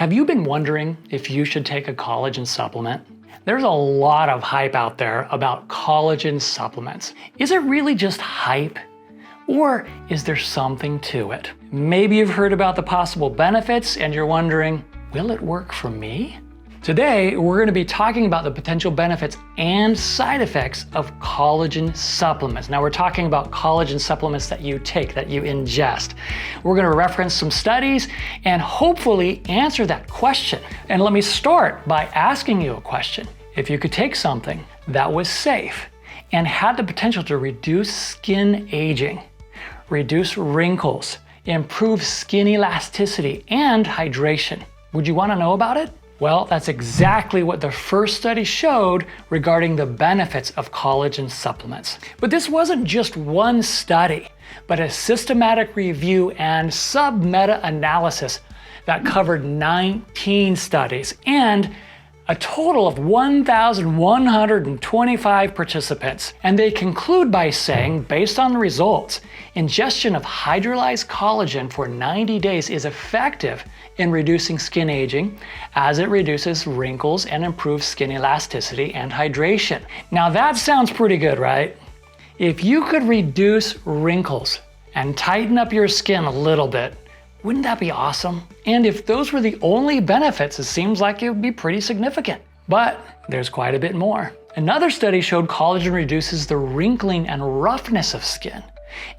Have you been wondering if you should take a collagen supplement? There's a lot of hype out there about collagen supplements. Is it really just hype? Or is there something to it? Maybe you've heard about the possible benefits and you're wondering, will it work for me? Today, we're going to be talking about the potential benefits and side effects of collagen supplements. Now, we're talking about collagen supplements that you take, that you ingest. We're going to reference some studies and hopefully answer that question. And let me start by asking you a question. If you could take something that was safe and had the potential to reduce skin aging, reduce wrinkles, improve skin elasticity and hydration, would you want to know about it? Well, that's exactly what the first study showed regarding the benefits of collagen supplements. But this wasn't just one study, but a systematic review and sub-meta-analysis that covered 19 studies and a total of 1,125 participants. And they conclude by saying, based on the results, ingestion of hydrolyzed collagen for 90 days is effective in reducing skin aging as it reduces wrinkles and improves skin elasticity and hydration. Now that sounds pretty good, right? If you could reduce wrinkles and tighten up your skin a little bit, wouldn't that be awesome? And if those were the only benefits, it seems like it would be pretty significant. But there's quite a bit more. Another study showed collagen reduces the wrinkling and roughness of skin.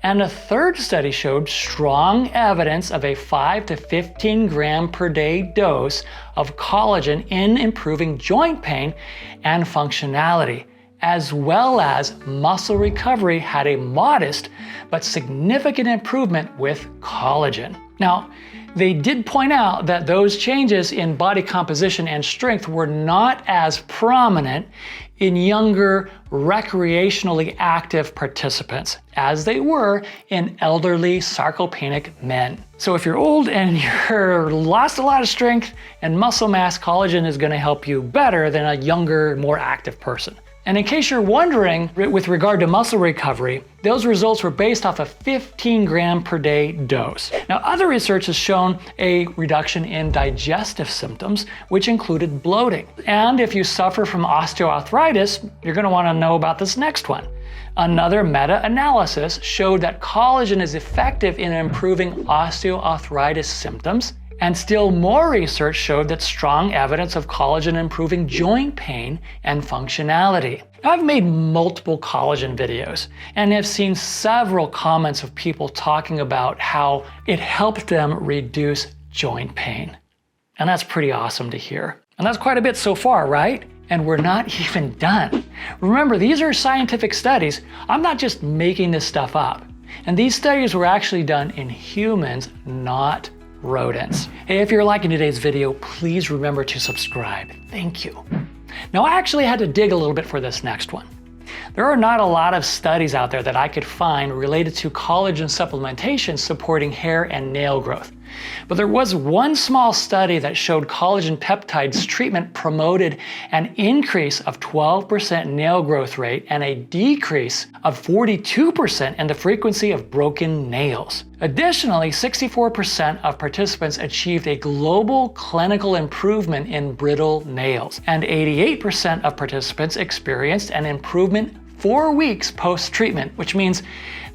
And a third study showed strong evidence of a 5 to 15 gram per day dose of collagen in improving joint pain and functionality, as well as muscle recovery had a modest but significant improvement with collagen. Now, they did point out that those changes in body composition and strength were not as prominent in younger, recreationally active participants as they were in elderly sarcopenic men. So if you're old and you're lost a lot of strength and muscle mass, collagen is going to help you better than a younger, more active person. And in case you're wondering, with regard to muscle recovery, those results were based off a 15 gram per day dose. Now, other research has shown a reduction in digestive symptoms, which included bloating. And if you suffer from osteoarthritis, you're going to want to know about this next one. Another meta-analysis showed that collagen is effective in improving osteoarthritis symptoms. And still more research showed that strong evidence of collagen improving joint pain and functionality. Now, I've made multiple collagen videos and have seen several comments of people talking about how it helped them reduce joint pain. And that's pretty awesome to hear. And that's quite a bit so far, right? And we're not even done. Remember, these are scientific studies. I'm not just making this stuff up. And these studies were actually done in humans, not rodents. Hey, if you're liking today's video, please remember to subscribe. Thank you. Now, I actually had to dig a little bit for this next one. There are not a lot of studies out there that I could find related to collagen supplementation supporting hair and nail growth. But there was one small study that showed collagen peptides treatment promoted an increase of 12% nail growth rate and a decrease of 42% in the frequency of broken nails. Additionally, 64% of participants achieved a global clinical improvement in brittle nails, and 88% of participants experienced an improvement 4 weeks post-treatment, which means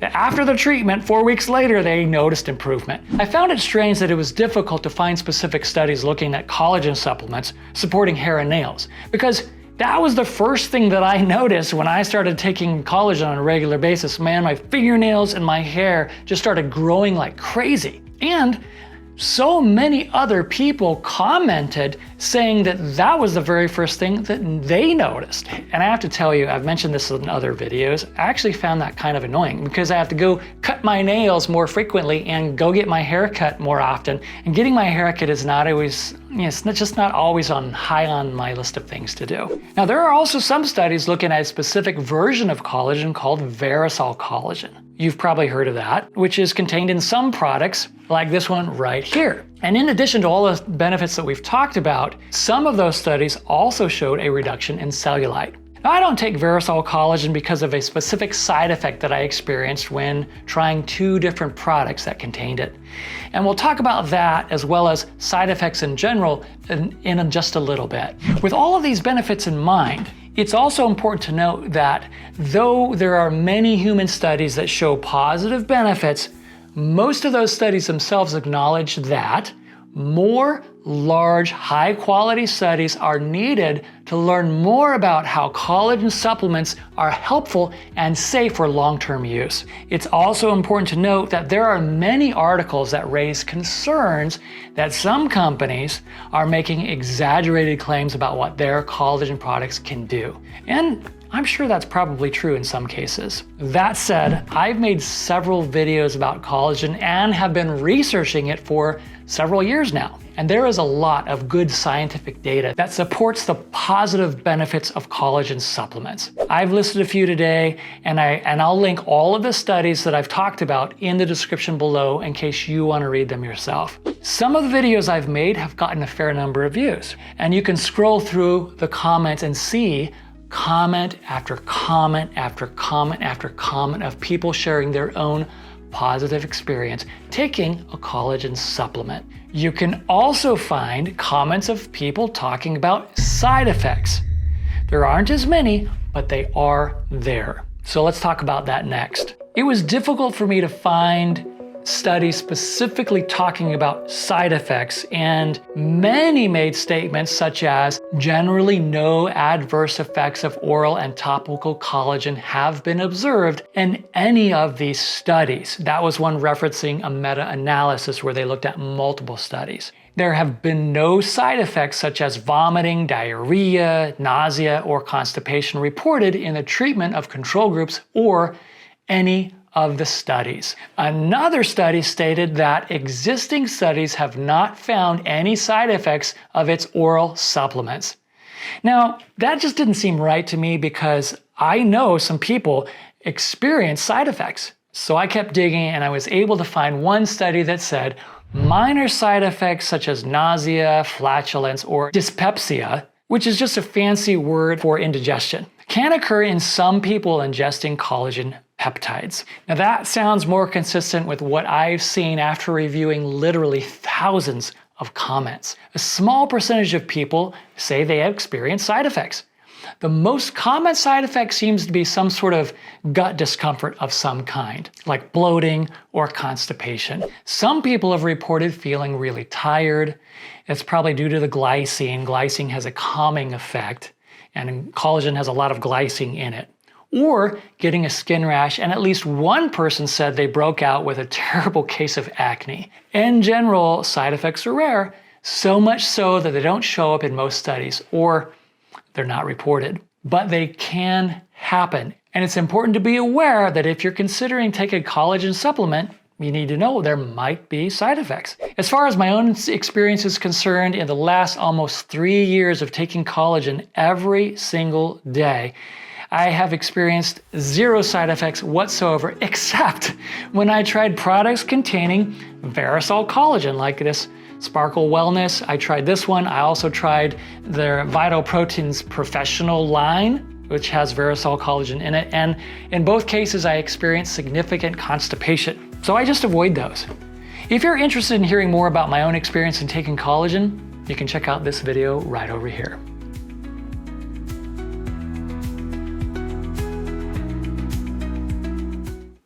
that after the treatment, 4 weeks later, they noticed improvement. I found it strange that it was difficult to find specific studies looking at collagen supplements supporting hair and nails, because that was the first thing that I noticed when I started taking collagen on a regular basis. Man, my fingernails and my hair just started growing like crazy. And so many other people commented saying that that was the very first thing that they noticed. And I have to tell you, I've mentioned this in other videos, I actually found that kind of annoying because I have to go cut my nails more frequently and go get my hair cut more often. And getting my hair cut is not always, it's just not always high on my list of things to do. Now, there are also some studies looking at a specific version of collagen called verisol collagen. You've probably heard of that, which is contained in some products like this one right here. And in addition to all the benefits that we've talked about, some of those studies also showed a reduction in cellulite. Now, I don't take Verisol collagen because of a specific side effect that I experienced when trying 2 different products that contained it. And we'll talk about that as well as side effects in general in just a little bit. With all of these benefits in mind, it's also important to note that though there are many human studies that show positive benefits, most of those studies themselves acknowledge that more large, high-quality studies are needed to learn more about how collagen supplements are helpful and safe for long-term use. It's also important to note that there are many articles that raise concerns that some companies are making exaggerated claims about what their collagen products can do. And I'm sure that's probably true in some cases. That said, I've made several videos about collagen and have been researching it for several years now. And there is a lot of good scientific data that supports the positive benefits of collagen supplements. I've listed a few today, and I'll link all of the studies that I've talked about in the description below in case you want to read them yourself. Some of the videos I've made have gotten a fair number of views, and you can scroll through the comments and see comment after comment after comment after comment of people sharing their own positive experience taking a collagen supplement. You can also find comments of people talking about side effects. There aren't as many, but they are there. So let's talk about that next. It was difficult for me to find studies specifically talking about side effects, and many made statements such as generally no adverse effects of oral and topical collagen have been observed in any of these studies. That was one referencing a meta-analysis where they looked at multiple studies. There have been no side effects such as vomiting, diarrhea, nausea, or constipation reported in the treatment of control groups or any of the studies. Another study stated that existing studies have not found any side effects of its oral supplements. Now, that just didn't seem right to me because I know some people experience side effects. So I kept digging and I was able to find one study that said minor side effects such as nausea, flatulence, or dyspepsia, which is just a fancy word for indigestion, can occur in some people ingesting collagen peptides. Now that sounds more consistent with what I've seen after reviewing literally thousands of comments. A small percentage of people say they have experienced side effects. The most common side effect seems to be some sort of gut discomfort of some kind, like bloating or constipation. Some people have reported feeling really tired. It's probably due to the glycine. Glycine has a calming effect, and collagen has a lot of glycine in it. Or getting a skin rash, and at least one person said they broke out with a terrible case of acne. In general, side effects are rare, so much so that they don't show up in most studies, or they're not reported. But they can happen. And it's important to be aware that if you're considering taking a collagen supplement, you need to know there might be side effects. As far as my own experience is concerned, in the last almost 3 years of taking collagen every single day, I have experienced 0 side effects whatsoever, except when I tried products containing Verisol collagen, like this Sparkle Wellness. I tried this one. I also tried their Vital Proteins Professional line, which has Verisol collagen in it. And in both cases, I experienced significant constipation. So I just avoid those. If you're interested in hearing more about my own experience in taking collagen, you can check out this video right over here.